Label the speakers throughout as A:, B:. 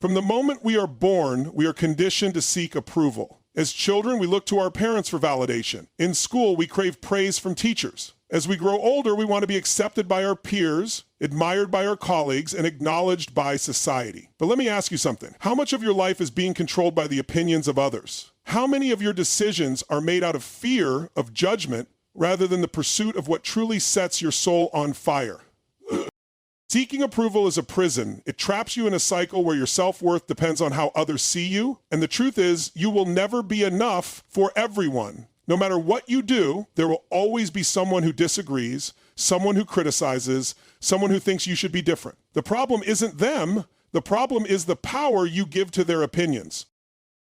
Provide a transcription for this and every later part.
A: From the moment we are born, we are conditioned to seek approval. As children, we look to our parents for validation. In school, we crave praise from teachers. As we grow older, we want to be accepted by our peers, admired by our colleagues, and acknowledged by society. But let me ask you something. How much of your life is being controlled by the opinions of others? How many of your decisions are made out of fear of judgment rather than the pursuit of what truly sets your soul on fire? Seeking approval is a prison. It traps you in a cycle where your self-worth depends on how others see you. And the truth is, you will never be enough for everyone. No matter what you do, there will always be someone who disagrees, someone who criticizes, someone who thinks you should be different. The problem isn't them. The problem is the power you give to their opinions.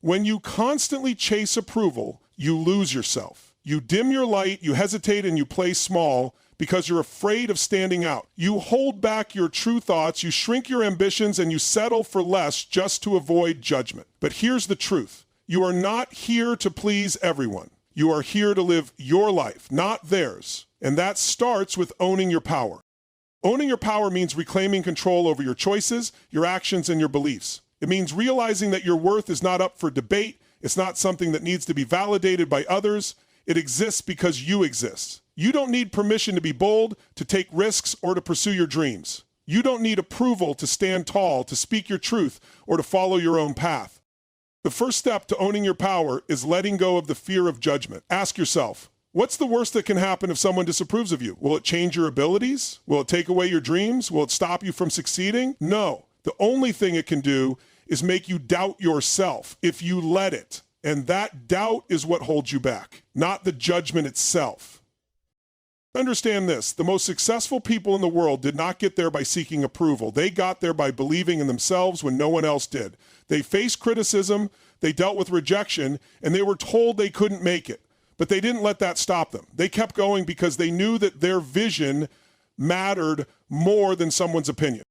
A: When you constantly chase approval, you lose yourself. You dim your light, you hesitate, and you play small because you're afraid of standing out. You hold back your true thoughts, you shrink your ambitions, and you settle for less just to avoid judgment. But here's the truth. You are not here to please everyone. You are here to live your life, not theirs. And that starts with owning your power. Owning your power means reclaiming control over your choices, your actions, and your beliefs. It means realizing that your worth is not up for debate. It's not something that needs to be validated by others. It exists because you exist. You don't need permission to be bold, to take risks, or to pursue your dreams. You don't need approval to stand tall, to speak your truth, or to follow your own path. The first step to owning your power is letting go of the fear of judgment. Ask yourself, what's the worst that can happen if someone disapproves of you? Will it change your abilities? Will it take away your dreams? Will it stop you from succeeding? No. The only thing it can do is make you doubt yourself if you let it. And that doubt is what holds you back, not the judgment itself. Understand this, the most successful people in the world did not get there by seeking approval. They got there by believing in themselves when no one else did. They faced criticism, they dealt with rejection, and they were told they couldn't make it. But they didn't let that stop them. They kept going because they knew that their vision mattered more than someone's opinion.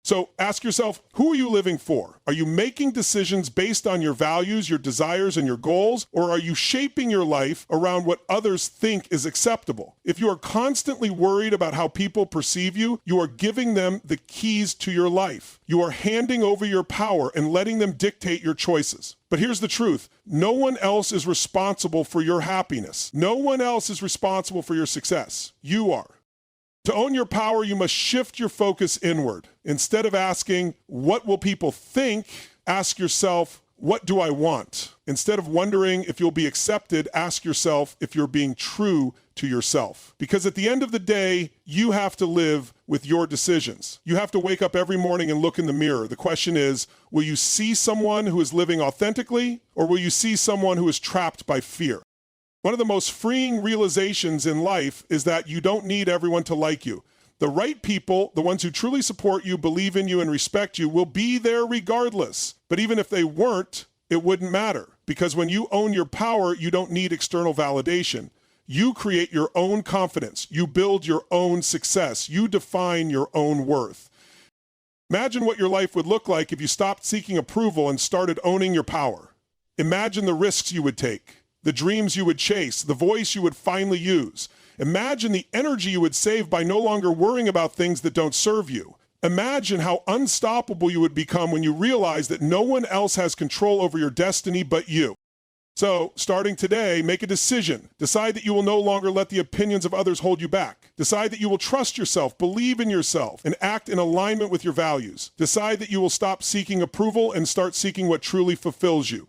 A: So ask yourself, who are you living for? Are you making decisions based on your values, your desires, and your goals? Or are you shaping your life around what others think is acceptable? If you are constantly worried about how people perceive you, you are giving them the keys to your life. You are handing over your power and letting them dictate your choices. But here's the truth. No one else is responsible for your happiness. No one else is responsible for your success. You are. To own your power, you must shift your focus inward. Instead of asking, what will people think? Ask yourself, what do I want? Instead of wondering if you'll be accepted, ask yourself if you're being true to yourself. Because at the end of the day, you have to live with your decisions. You have to wake up every morning and look in the mirror. The question is, will you see someone who is living authentically, or will you see someone who is trapped by fear? One of the most freeing realizations in life is that you don't need everyone to like you. The right people, the ones who truly support you, believe in you, and respect you, will be there regardless. But even if they weren't, it wouldn't matter. Because when you own your power, you don't need external validation. You create your own confidence. You build your own success. You define your own worth. Imagine what your life would look like if you stopped seeking approval and started owning your power. Imagine the risks you would take, the dreams you would chase, the voice you would finally use. Imagine the energy you would save by no longer worrying about things that don't serve you. Imagine how unstoppable you would become when you realize that no one else has control over your destiny but you. So, starting today, make a decision. Decide that you will no longer let the opinions of others hold you back. Decide that you will trust yourself, believe in yourself, and act in alignment with your values. Decide that you will stop seeking approval and start seeking what truly fulfills you.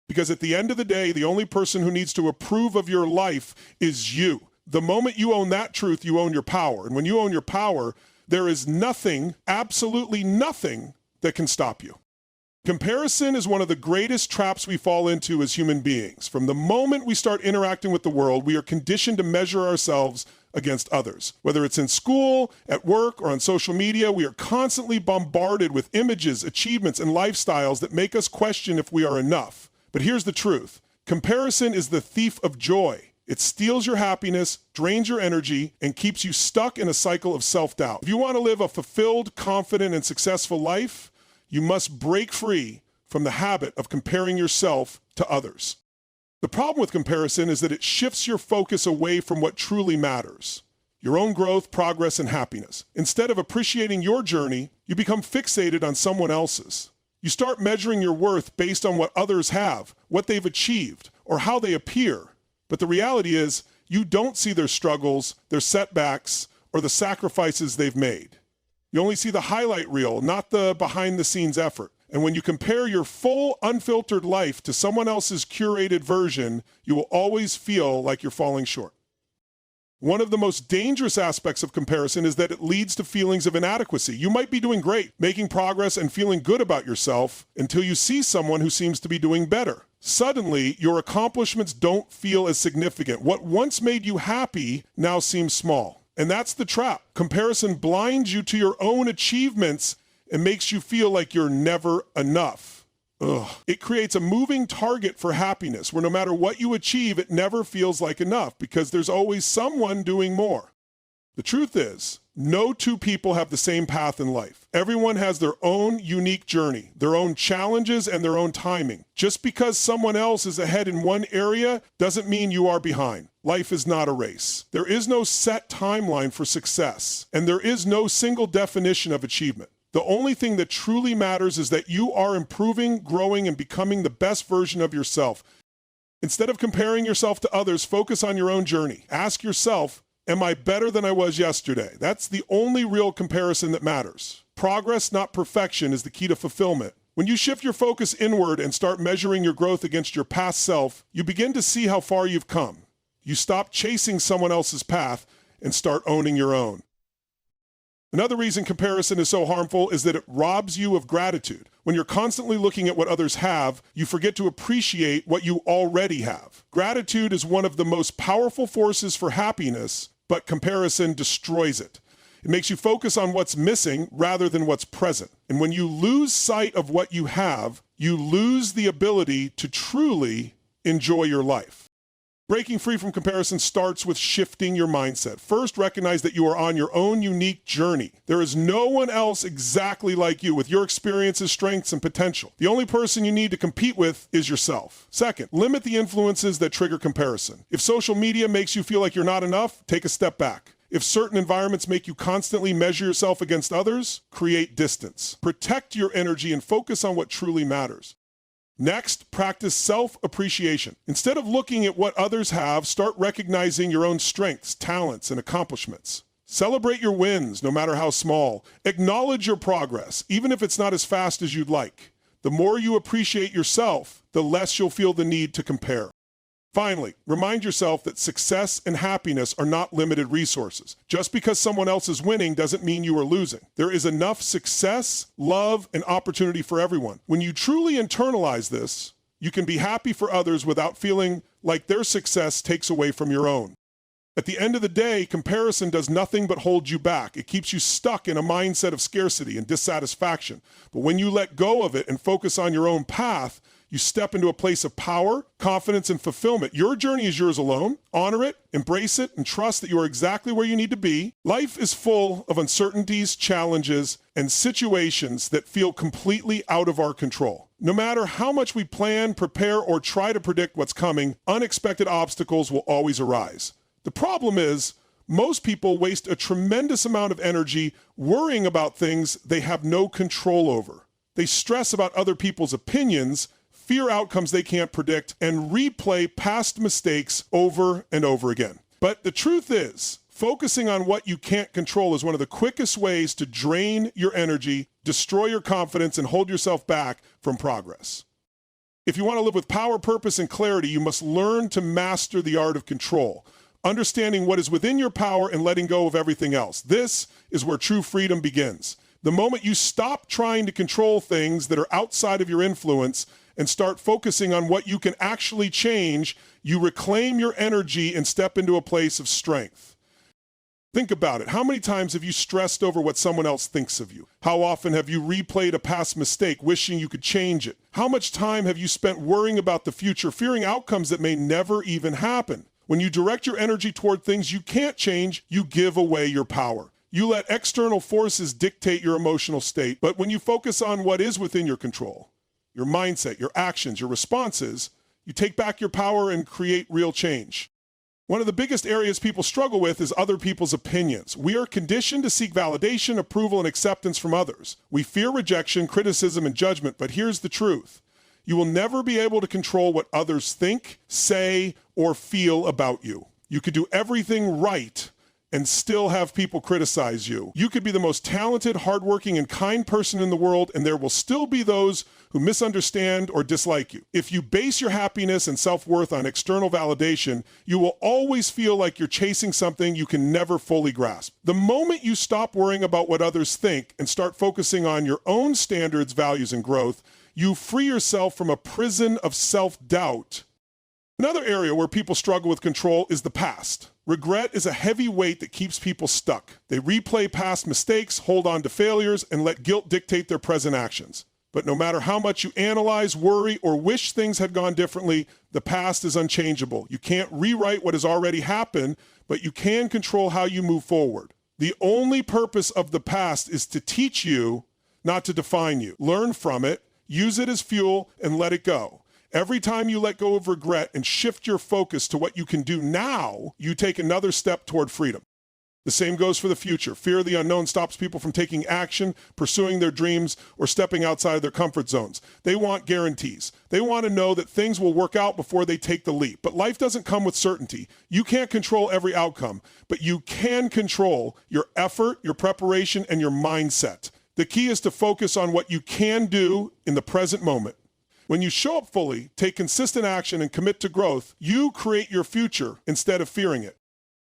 A: Because at the end of the day, the only person who needs to approve of your life is you. The moment you own that truth, you own your power. And when you own your power, there is nothing, absolutely nothing, that can stop you. Comparison is one of the greatest traps we fall into as human beings. From the moment we start interacting with the world, we are conditioned to measure ourselves against others. Whether it's in school, at work, or on social media, we are constantly bombarded with images, achievements, and lifestyles that make us question if we are enough. But here's the truth. Comparison is the thief of joy. It steals your happiness, drains your energy, and keeps you stuck in a cycle of self-doubt. If you want to live a fulfilled, confident, and successful life, you must break free from the habit of comparing yourself to others. The problem with comparison is that it shifts your focus away from what truly matters: your own growth, progress, and happiness. Instead of appreciating your journey, you become fixated on someone else's. You start measuring your worth based on what others have, what they've achieved, or how they appear. But the reality is, you don't see their struggles, their setbacks, or the sacrifices they've made. You only see the highlight reel, not the behind-the-scenes effort. And when you compare your full, unfiltered life to someone else's curated version, you will always feel like you're falling short. One of the most dangerous aspects of comparison is that it leads to feelings of inadequacy. You might be doing great, making progress and feeling good about yourself until you see someone who seems to be doing better. Suddenly, your accomplishments don't feel as significant. What once made you happy now seems small. And that's the trap. Comparison blinds you to your own achievements and makes you feel like you're never enough. It creates a moving target for happiness where no matter what you achieve, it never feels like enough because there's always someone doing more. The truth is, no two people have the same path in life. Everyone has their own unique journey, their own challenges, and their own timing. Just because someone else is ahead in one area doesn't mean you are behind. Life is not a race. There is no set timeline for success, and there is no single definition of achievement. The only thing that truly matters is that you are improving, growing, and becoming the best version of yourself. Instead of comparing yourself to others, focus on your own journey. Ask yourself, am I better than I was yesterday? That's the only real comparison that matters. Progress, not perfection, is the key to fulfillment. When you shift your focus inward and start measuring your growth against your past self, you begin to see how far you've come. You stop chasing someone else's path and start owning your own. Another reason comparison is so harmful is that it robs you of gratitude. When you're constantly looking at what others have, you forget to appreciate what you already have. Gratitude is one of the most powerful forces for happiness, but comparison destroys it. It makes you focus on what's missing rather than what's present. And when you lose sight of what you have, you lose the ability to truly enjoy your life. Breaking free from comparison starts with shifting your mindset. First, recognize that you are on your own unique journey. There is no one else exactly like you with your experiences, strengths, and potential. The only person you need to compete with is yourself. Second, limit the influences that trigger comparison. If social media makes you feel like you're not enough, take a step back. If certain environments make you constantly measure yourself against others, create distance. Protect your energy and focus on what truly matters. Next, practice self-appreciation. Instead of looking at what others have, start recognizing your own strengths, talents, and accomplishments. Celebrate your wins, no matter how small. Acknowledge your progress, even if it's not as fast as you'd like. The more you appreciate yourself, the less you'll feel the need to compare. Finally, remind yourself that success and happiness are not limited resources. Just because someone else is winning doesn't mean you are losing. There is enough success, love, and opportunity for everyone. When you truly internalize this, you can be happy for others without feeling like their success takes away from your own. At the end of the day, comparison does nothing but hold you back. It keeps you stuck in a mindset of scarcity and dissatisfaction. But when you let go of it and focus on your own path, you step into a place of power, confidence, and fulfillment. Your journey is yours alone. Honor it, embrace it, and trust that you are exactly where you need to be. Life is full of uncertainties, challenges, and situations that feel completely out of our control. No matter how much we plan, prepare, or try to predict what's coming, unexpected obstacles will always arise. The problem is, most people waste a tremendous amount of energy worrying about things they have no control over. They stress about other people's opinions, fear outcomes they can't predict, and replay past mistakes over and over again. But the truth is, focusing on what you can't control is one of the quickest ways to drain your energy, destroy your confidence, and hold yourself back from progress. If you want to live with power, purpose, and clarity, you must learn to master the art of control, understanding what is within your power and letting go of everything else. This is where true freedom begins. The moment you stop trying to control things that are outside of your influence and start focusing on what you can actually change, you reclaim your energy and step into a place of strength. Think about it. How many times have you stressed over what someone else thinks of you? How often have you replayed a past mistake, wishing you could change it? How much time have you spent worrying about the future, fearing outcomes that may never even happen? When you direct your energy toward things you can't change, you give away your power. You let external forces dictate your emotional state, but when you focus on what is within your control, your mindset, your actions, your responses, you take back your power and create real change. One of the biggest areas people struggle with is other people's opinions. We are conditioned to seek validation, approval, and acceptance from others. We fear rejection, criticism, and judgment, but here's the truth. You will never be able to control what others think, say, or feel about you. You could do everything right and still have people criticize you. You could be the most talented, hardworking, and kind person in the world, and there will still be those who misunderstand or dislike you. If you base your happiness and self-worth on external validation, you will always feel like you're chasing something you can never fully grasp. The moment you stop worrying about what others think and start focusing on your own standards, values, and growth, you free yourself from a prison of self-doubt. Another area where people struggle with control is the past. Regret is a heavy weight that keeps people stuck. They replay past mistakes, hold on to failures, and let guilt dictate their present actions. But no matter how much you analyze, worry, or wish things had gone differently, the past is unchangeable. You can't rewrite what has already happened, but you can control how you move forward. The only purpose of the past is to teach you, not to define you. Learn from it, use it as fuel, and let it go. Every time you let go of regret and shift your focus to what you can do now, you take another step toward freedom. The same goes for the future. Fear of the unknown stops people from taking action, pursuing their dreams, or stepping outside of their comfort zones. They want guarantees. They want to know that things will work out before they take the leap. But life doesn't come with certainty. You can't control every outcome, but you can control your effort, your preparation, and your mindset. The key is to focus on what you can do in the present moment. When you show up fully, take consistent action, and commit to growth, you create your future instead of fearing it.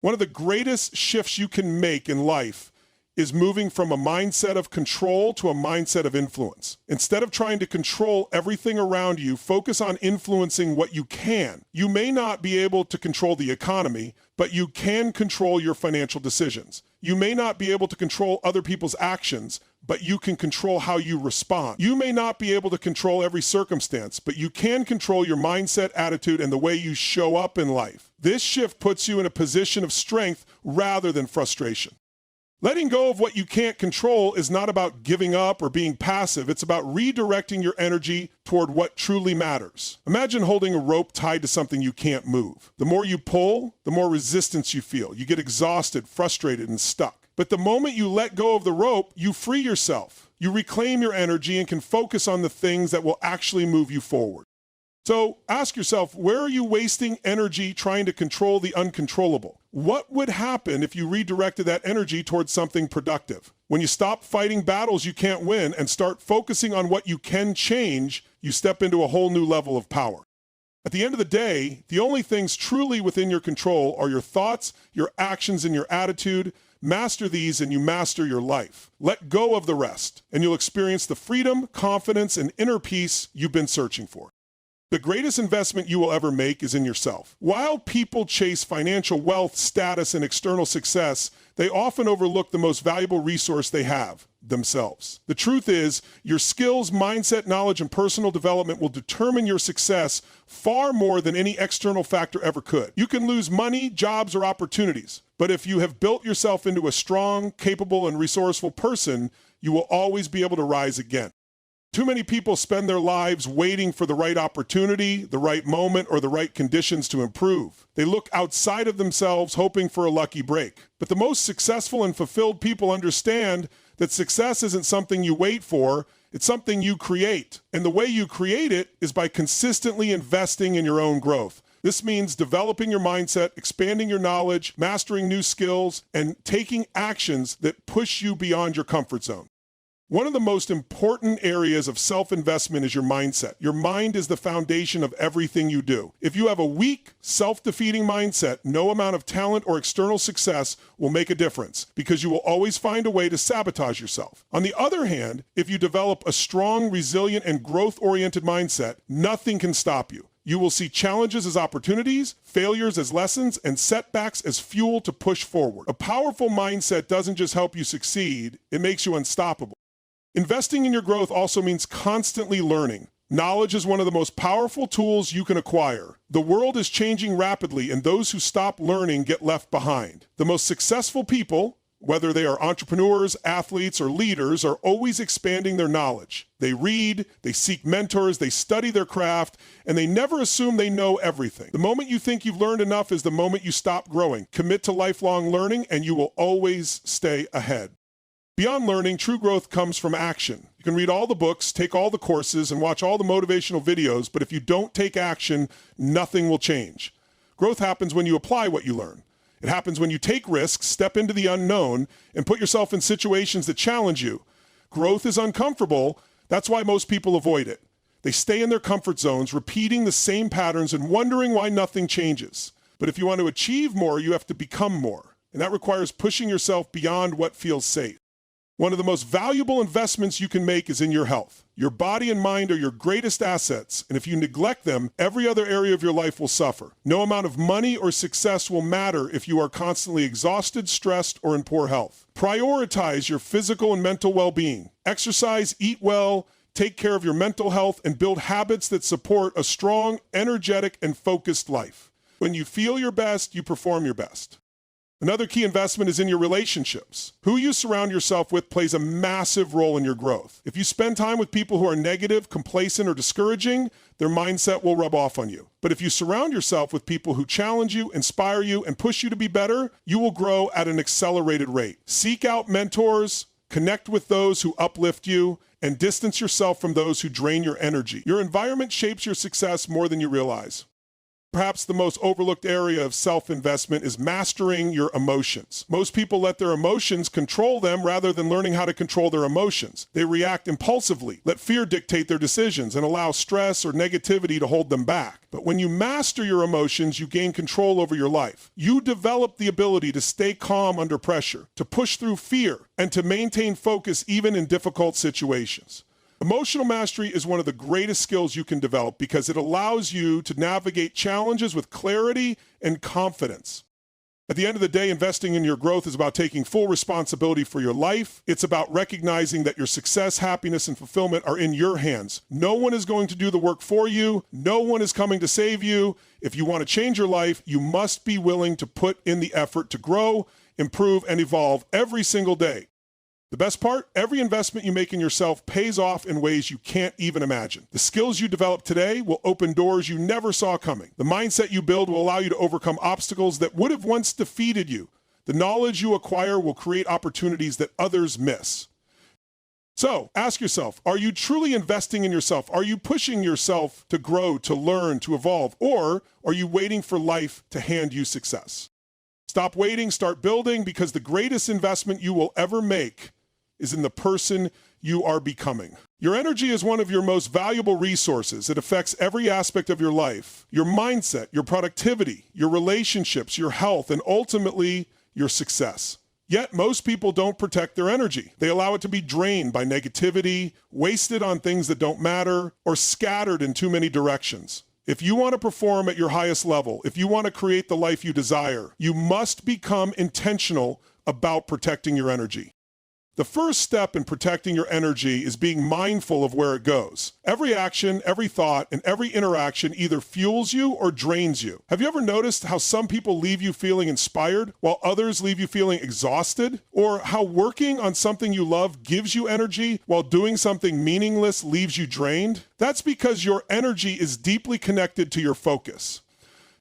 A: One of the greatest shifts you can make in life is moving from a mindset of control to a mindset of influence. Instead of trying to control everything around you, focus on influencing what you can. You may not be able to control the economy, but you can control your financial decisions. You may not be able to control other people's actions, but you can control how you respond. You may not be able to control every circumstance, but you can control your mindset, attitude, and the way you show up in life. This shift puts you in a position of strength rather than frustration. Letting go of what you can't control is not about giving up or being passive. It's about redirecting your energy toward what truly matters. Imagine holding a rope tied to something you can't move. The more you pull, the more resistance you feel. You get exhausted, frustrated, and stuck. But the moment you let go of the rope, you free yourself. You reclaim your energy and can focus on the things that will actually move you forward. So ask yourself, where are you wasting energy trying to control the uncontrollable? What would happen if you redirected that energy towards something productive? When you stop fighting battles you can't win and start focusing on what you can change, you step into a whole new level of power. At the end of the day, the only things truly within your control are your thoughts, your actions, and your attitude. Master these and you master your life. Let go of the rest, and you'll experience the freedom, confidence, and inner peace you've been searching for. The greatest investment you will ever make is in yourself. While people chase financial wealth, status, and external success, they often overlook the most valuable resource they have, themselves. The truth is, your skills, mindset, knowledge, and personal development will determine your success far more than any external factor ever could. You can lose money, jobs, or opportunities, but if you have built yourself into a strong, capable, and resourceful person, you will always be able to rise again. Too many people spend their lives waiting for the right opportunity, the right moment, or the right conditions to improve. They look outside of themselves hoping for a lucky break. But the most successful and fulfilled people understand that success isn't something you wait for, it's something you create. And the way you create it is by consistently investing in your own growth. This means developing your mindset, expanding your knowledge, mastering new skills, and taking actions that push you beyond your comfort zone. One of the most important areas of self-investment is your mindset. Your mind is the foundation of everything you do. If you have a weak, self-defeating mindset, no amount of talent or external success will make a difference because you will always find a way to sabotage yourself. On the other hand, if you develop a strong, resilient, and growth-oriented mindset, nothing can stop you. You will see challenges as opportunities, failures as lessons, and setbacks as fuel to push forward. A powerful mindset doesn't just help you succeed, it makes you unstoppable. Investing in your growth also means constantly learning. Knowledge is one of the most powerful tools you can acquire. The world is changing rapidly, and those who stop learning get left behind. The most successful people, whether they are entrepreneurs, athletes, or leaders, are always expanding their knowledge. They read, they seek mentors, they study their craft, and they never assume they know everything. The moment you think you've learned enough is the moment you stop growing. Commit to lifelong learning, and you will always stay ahead. Beyond learning, true growth comes from action. You can read all the books, take all the courses, and watch all the motivational videos, but if you don't take action, nothing will change. Growth happens when you apply what you learn. It happens when you take risks, step into the unknown, and put yourself in situations that challenge you. Growth is uncomfortable. That's why most people avoid it. They stay in their comfort zones, repeating the same patterns and wondering why nothing changes. But if you want to achieve more, you have to become more. And that requires pushing yourself beyond what feels safe. One of the most valuable investments you can make is in your health. Your body and mind are your greatest assets, and if you neglect them, every other area of your life will suffer. No amount of money or success will matter if you are constantly exhausted, stressed, or in poor health. Prioritize your physical and mental well-being. Exercise, eat well, take care of your mental health, and build habits that support a strong, energetic, and focused life. When you feel your best, you perform your best. Another key investment is in your relationships. Who you surround yourself with plays a massive role in your growth. If you spend time with people who are negative, complacent, or discouraging, their mindset will rub off on you. But if you surround yourself with people who challenge you, inspire you, and push you to be better, you will grow at an accelerated rate. Seek out mentors, connect with those who uplift you, and distance yourself from those who drain your energy. Your environment shapes your success more than you realize. Perhaps the most overlooked area of self-investment is mastering your emotions. Most people let their emotions control them rather than learning how to control their emotions. They react impulsively, let fear dictate their decisions, and allow stress or negativity to hold them back. But when you master your emotions, you gain control over your life. You develop the ability to stay calm under pressure, to push through fear, and to maintain focus even in difficult situations. Emotional mastery is one of the greatest skills you can develop because it allows you to navigate challenges with clarity and confidence. At the end of the day, investing in your growth is about taking full responsibility for your life. It's about recognizing that your success, happiness, and fulfillment are in your hands. No one is going to do the work for you. No one is coming to save you. If you want to change your life, you must be willing to put in the effort to grow, improve, and evolve every single day. The best part, every investment you make in yourself pays off in ways you can't even imagine. The skills you develop today will open doors you never saw coming. The mindset you build will allow you to overcome obstacles that would have once defeated you. The knowledge you acquire will create opportunities that others miss. So, ask yourself, are you truly investing in yourself? Are you pushing yourself to grow, to learn, to evolve? Or are you waiting for life to hand you success? Stop waiting, start building, because the greatest investment you will ever make is in the person you are becoming. Your energy is one of your most valuable resources. It affects every aspect of your life, your mindset, your productivity, your relationships, your health, and ultimately your success. Yet most people don't protect their energy. They allow it to be drained by negativity, wasted on things that don't matter, or scattered in too many directions. If you want to perform at your highest level, if you want to create the life you desire, you must become intentional about protecting your energy. The first step in protecting your energy is being mindful of where it goes. Every action, every thought, and every interaction either fuels you or drains you. Have you ever noticed how some people leave you feeling inspired while others leave you feeling exhausted? Or how working on something you love gives you energy while doing something meaningless leaves you drained? That's because your energy is deeply connected to your focus.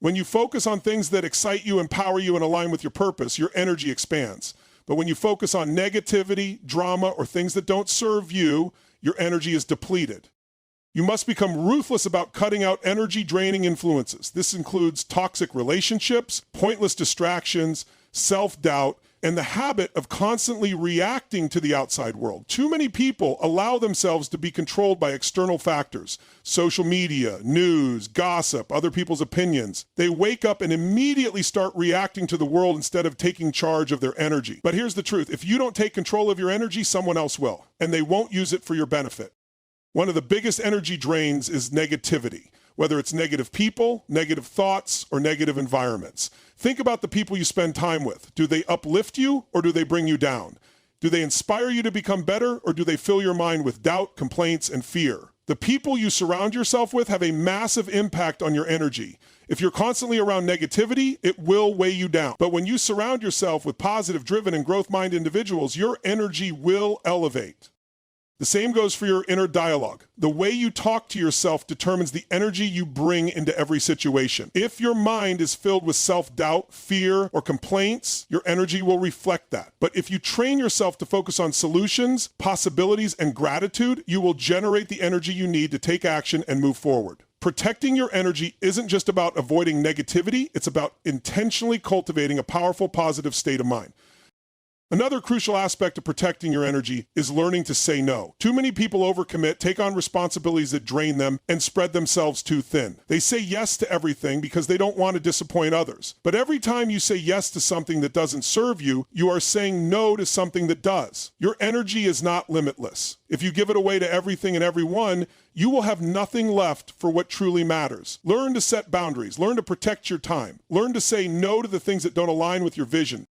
A: When you focus on things that excite you, empower you, and align with your purpose, your energy expands. But when you focus on negativity, drama, or things that don't serve you, your energy is depleted. You must become ruthless about cutting out energy-draining influences. This includes toxic relationships, pointless distractions, self-doubt, and the habit of constantly reacting to the outside world. Too many people allow themselves to be controlled by external factors, social media, news, gossip, other people's opinions. They wake up and immediately start reacting to the world instead of taking charge of their energy. But here's the truth. If you don't take control of your energy, someone else will, and they won't use it for your benefit. One of the biggest energy drains is negativity, whether it's negative people, negative thoughts, or negative environments. Think about the people you spend time with. Do they uplift you or do they bring you down? Do they inspire you to become better or do they fill your mind with doubt, complaints, and fear? The people you surround yourself with have a massive impact on your energy. If you're constantly around negativity, it will weigh you down. But when you surround yourself with positive, driven, and growth-minded individuals, your energy will elevate. The same goes for your inner dialogue. The way you talk to yourself determines the energy you bring into every situation. If your mind is filled with self-doubt, fear, or complaints, your energy will reflect that. But if you train yourself to focus on solutions, possibilities, and gratitude, you will generate the energy you need to take action and move forward. Protecting your energy isn't just about avoiding negativity, it's about intentionally cultivating a powerful, positive state of mind. Another crucial aspect of protecting your energy is learning to say no. Too many people overcommit, take on responsibilities that drain them, and spread themselves too thin. They say yes to everything because they don't want to disappoint others. But every time you say yes to something that doesn't serve you, you are saying no to something that does. Your energy is not limitless. If you give it away to everything and everyone, you will have nothing left for what truly matters. Learn to set boundaries. Learn to protect your time. Learn to say no to the things that don't align with your vision.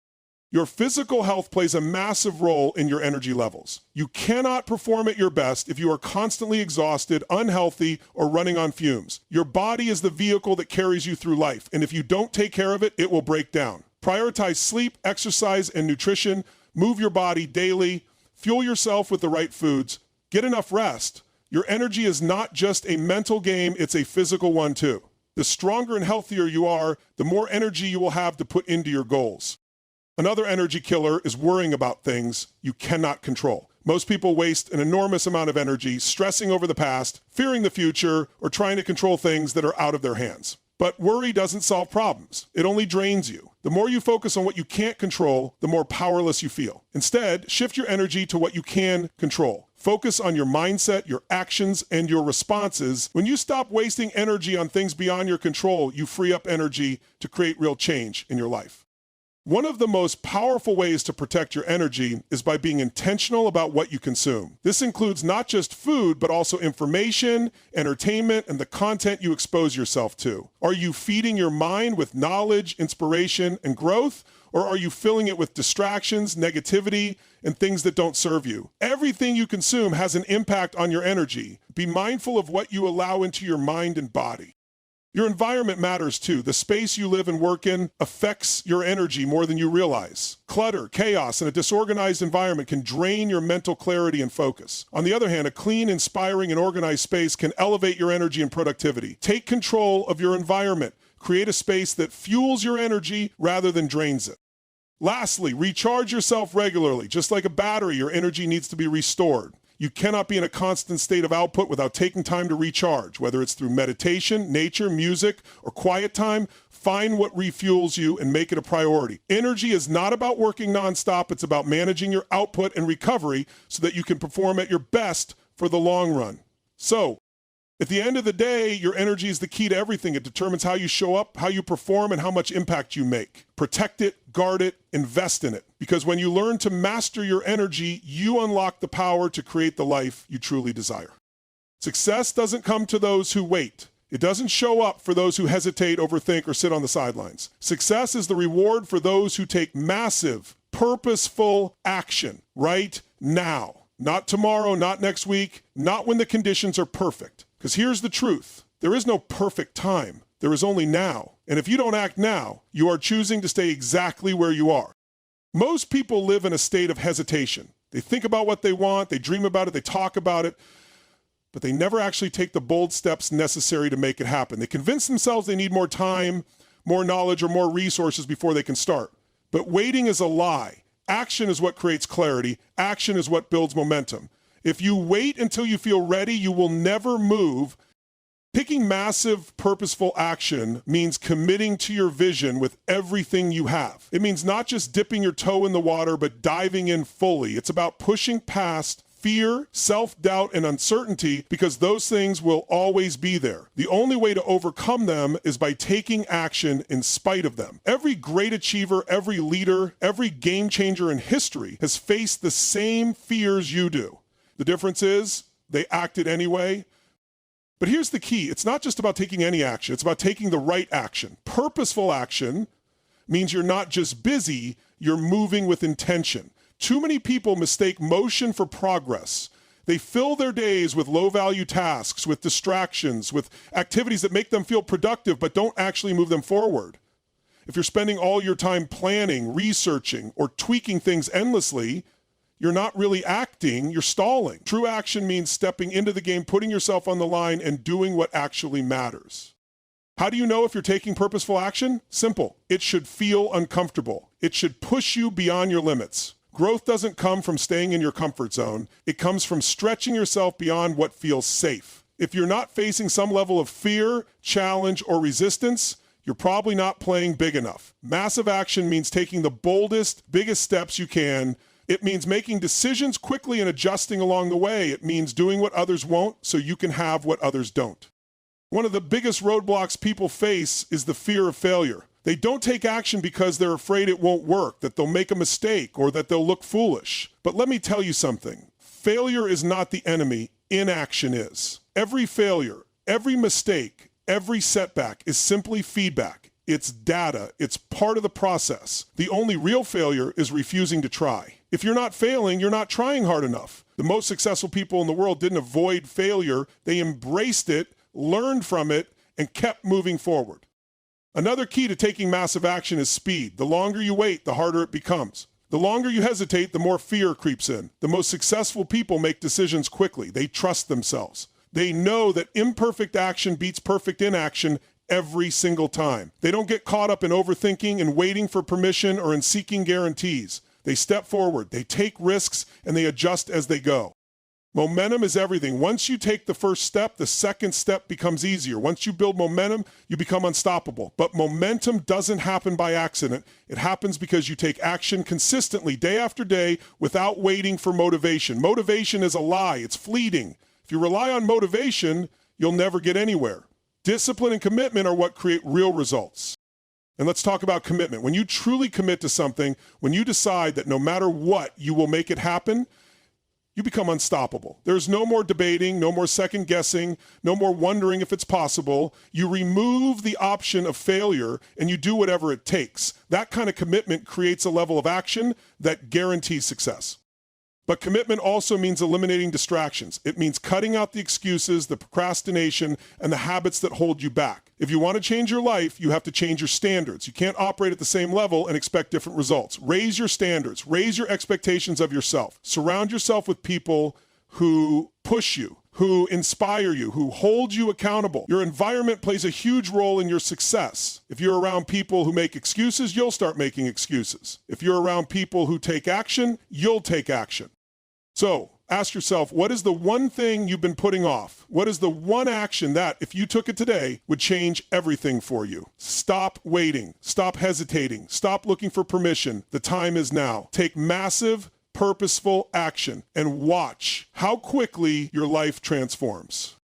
A: Your physical health plays a massive role in your energy levels. You cannot perform at your best if you are constantly exhausted, unhealthy, or running on fumes. Your body is the vehicle that carries you through life, and if you don't take care of it, it will break down. Prioritize sleep, exercise, and nutrition. Move your body daily. Fuel yourself with the right foods. Get enough rest. Your energy is not just a mental game, it's a physical one too. The stronger and healthier you are, the more energy you will have to put into your goals. Another energy killer is worrying about things you cannot control. Most people waste an enormous amount of energy stressing over the past, fearing the future, or trying to control things that are out of their hands. But worry doesn't solve problems. It only drains you. The more you focus on what you can't control, the more powerless you feel. Instead, shift your energy to what you can control. Focus on your mindset, your actions, and your responses. When you stop wasting energy on things beyond your control, you free up energy to create real change in your life. One of the most powerful ways to protect your energy is by being intentional about what you consume. This includes not just food, but also information, entertainment, and the content you expose yourself to. Are you feeding your mind with knowledge, inspiration, and growth? Or are you filling it with distractions, negativity, and things that don't serve you? Everything you consume has an impact on your energy. Be mindful of what you allow into your mind and body. Your environment matters too. The space you live and work in affects your energy more than you realize. Clutter, chaos, and a disorganized environment can drain your mental clarity and focus. On the other hand, a clean, inspiring, and organized space can elevate your energy and productivity. Take control of your environment. Create a space that fuels your energy rather than drains it. Lastly, recharge yourself regularly. Just like a battery, your energy needs to be restored. You cannot be in a constant state of output without taking time to recharge. Whether it's through meditation, nature, music, or quiet time, find what refuels you and make it a priority. Energy is not about working nonstop. It's about managing your output and recovery so that you can perform at your best for the long run. So, at the end of the day, your energy is the key to everything. It determines how you show up, how you perform, and how much impact you make. Protect it, guard it, invest in it. Because when you learn to master your energy, you unlock the power to create the life you truly desire. Success doesn't come to those who wait. It doesn't show up for those who hesitate, overthink, or sit on the sidelines. Success is the reward for those who take massive, purposeful action right now. Not tomorrow, not next week, not when the conditions are perfect. Because here's the truth. There is no perfect time. There is only now. And if you don't act now, you are choosing to stay exactly where you are. Most people live in a state of hesitation. They think about what they want, they dream about it, they talk about it, but they never actually take the bold steps necessary to make it happen. They convince themselves they need more time, more knowledge, or more resources before they can start. But waiting is a lie. Action is what creates clarity. Action is what builds momentum. If you wait until you feel ready, you will never move. Picking massive, purposeful action means committing to your vision with everything you have. It means not just dipping your toe in the water, but diving in fully. It's about pushing past fear, self-doubt, and uncertainty because those things will always be there. The only way to overcome them is by taking action in spite of them. Every great achiever, every leader, every game changer in history has faced the same fears you do. The difference is they acted anyway. But here's the key. It's not just about taking any action. It's about taking the right action. Purposeful action means you're not just busy, you're moving with intention. Too many people mistake motion for progress. They fill their days with low-value tasks, with distractions, with activities that make them feel productive but don't actually move them forward. If you're spending all your time planning, researching, or tweaking things endlessly, you're not really acting, you're stalling. True action means stepping into the game, putting yourself on the line, and doing what actually matters. How do you know if you're taking purposeful action? Simple. It should feel uncomfortable. It should push you beyond your limits. Growth doesn't come from staying in your comfort zone. It comes from stretching yourself beyond what feels safe. If you're not facing some level of fear, challenge, or resistance, you're probably not playing big enough. Massive action means taking the boldest, biggest steps you can. It means making decisions quickly and adjusting along the way. It means doing what others won't so you can have what others don't. One of the biggest roadblocks people face is the fear of failure. They don't take action because they're afraid it won't work, that they'll make a mistake, or that they'll look foolish. But let me tell you something. Failure is not the enemy. Inaction is. Every failure, every mistake, every setback is simply feedback. It's data. It's part of the process. The only real failure is refusing to try. If you're not failing, you're not trying hard enough. The most successful people in the world didn't avoid failure. They embraced it, learned from it, and kept moving forward. Another key to taking massive action is speed. The longer you wait, the harder it becomes. The longer you hesitate, the more fear creeps in. The most successful people make decisions quickly. They trust themselves. They know that imperfect action beats perfect inaction every single time. They don't get caught up in overthinking and waiting for permission or in seeking guarantees. They step forward, they take risks, and they adjust as they go. Momentum is everything. Once you take the first step, the second step becomes easier. Once you build momentum, you become unstoppable. But momentum doesn't happen by accident. It happens because you take action consistently, day after day, without waiting for motivation. Motivation is a lie. It's fleeting. If you rely on motivation, you'll never get anywhere. Discipline and commitment are what create real results. And let's talk about commitment. When you truly commit to something, when you decide that no matter what, you will make it happen, you become unstoppable. There's no more debating, no more second guessing, no more wondering if it's possible. You remove the option of failure and you do whatever it takes. That kind of commitment creates a level of action that guarantees success. But commitment also means eliminating distractions. It means cutting out the excuses, the procrastination, and the habits that hold you back. If you want to change your life, you have to change your standards. You can't operate at the same level and expect different results. Raise your standards. Raise your expectations of yourself. Surround yourself with people who push you, who inspire you, who hold you accountable. Your environment plays a huge role in your success. If you're around people who make excuses, you'll start making excuses. If you're around people who take action, you'll take action. So ask yourself, what is the one thing you've been putting off? What is the one action that, if you took it today, would change everything for you? Stop waiting. Stop hesitating. Stop looking for permission. The time is now. Take massive, purposeful action and watch how quickly your life transforms.